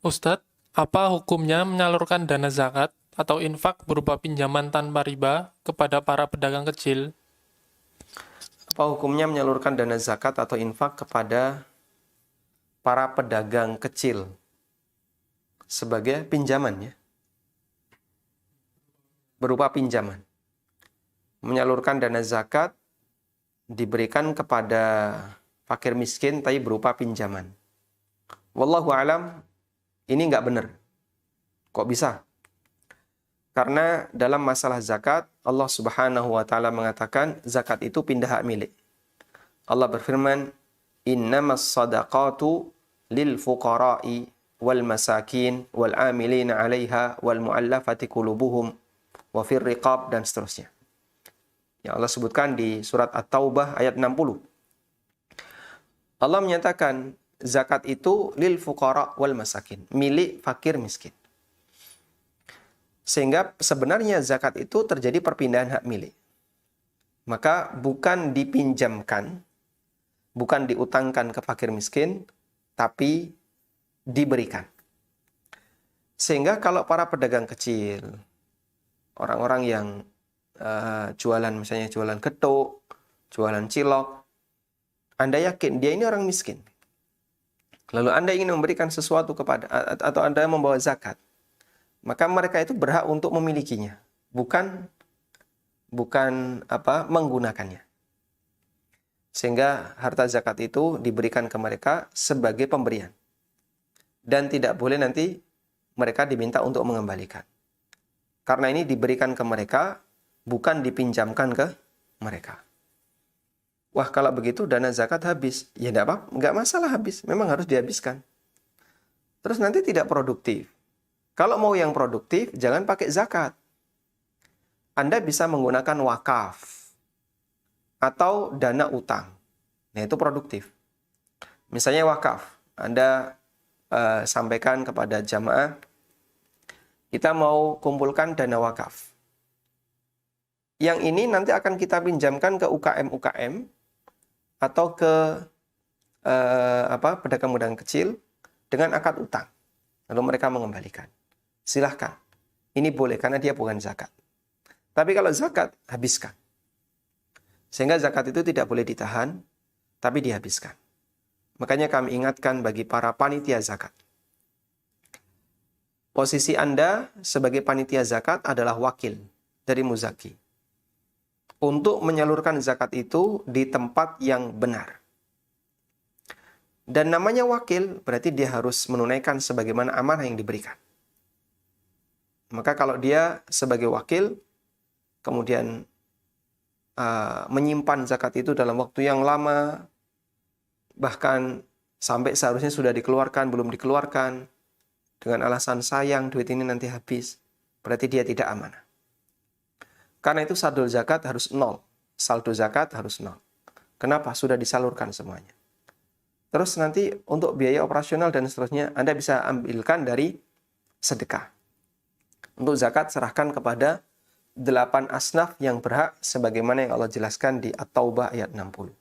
Ustadz, apa hukumnya menyalurkan dana zakat atau infak berupa pinjaman tanpa riba kepada para pedagang kecil? Apa hukumnya menyalurkan dana zakat atau infak kepada para pedagang kecil sebagai pinjaman ya? Berupa pinjaman. Menyalurkan dana zakat diberikan kepada fakir miskin tapi berupa pinjaman. Wallahu alam, ini nggak benar. Kok bisa? Karena dalam masalah zakat, Allah Subhanahu wa taala mengatakan zakat itu pindah hak milik. Allah berfirman, "Innamas shadaqatu lil fuqara'i wal masakin wal 'amilina 'alaiha wal mu'allafati qulubuhum wa fir riqab," dan seterusnya. Yang Allah sebutkan di surat At-Taubah ayat 60. Allah menyatakan zakat itu lil fuqara wal masakin, milik fakir miskin. Sehingga sebenarnya zakat itu terjadi perpindahan hak milik. Maka bukan dipinjamkan, bukan diutangkan ke fakir miskin, tapi diberikan. Sehingga kalau para pedagang kecil, orang-orang yang jualan, misalnya jualan getuk, jualan cilok, Anda yakin dia ini orang miskin. Lalu Anda ingin memberikan sesuatu kepada, atau Anda membawa zakat, maka mereka itu berhak untuk memilikinya, bukan menggunakannya. Sehingga harta zakat itu diberikan ke mereka sebagai pemberian. Dan tidak boleh nanti mereka diminta untuk mengembalikan. Karena ini diberikan ke mereka, bukan dipinjamkan ke mereka. Wah, kalau begitu dana zakat habis. Ya tidak apa-apa, nggak masalah habis. Memang harus dihabiskan. Terus nanti tidak produktif. Kalau mau yang produktif, jangan pakai zakat. Anda bisa menggunakan wakaf atau dana utang. Nah, itu produktif. Misalnya wakaf. Anda sampaikan kepada jamaah, kita mau kumpulkan dana wakaf. Yang ini nanti akan kita pinjamkan ke UKM-UKM atau ke pedagang-pedagang kecil dengan akad utang. Lalu mereka mengembalikan. Silahkan. Ini boleh karena dia bukan zakat. Tapi kalau zakat, habiskan. Sehingga zakat itu tidak boleh ditahan, tapi dihabiskan. Makanya kami ingatkan bagi para panitia zakat. Posisi Anda sebagai panitia zakat adalah wakil dari muzaki. Untuk menyalurkan zakat itu di tempat yang benar. Dan namanya wakil, berarti dia harus menunaikan sebagaimana amanah yang diberikan. Maka kalau dia sebagai wakil, kemudian menyimpan zakat itu dalam waktu yang lama, bahkan sampai seharusnya sudah dikeluarkan, belum dikeluarkan, dengan alasan sayang duit ini nanti habis, berarti dia tidak amanah. Karena itu saldo zakat harus nol. Saldo zakat harus nol. Kenapa? Sudah disalurkan semuanya. Terus nanti untuk biaya operasional dan seterusnya, Anda bisa ambilkan dari sedekah. Untuk zakat serahkan kepada 8 asnaf yang berhak sebagaimana yang Allah jelaskan di At-Taubah ayat 60.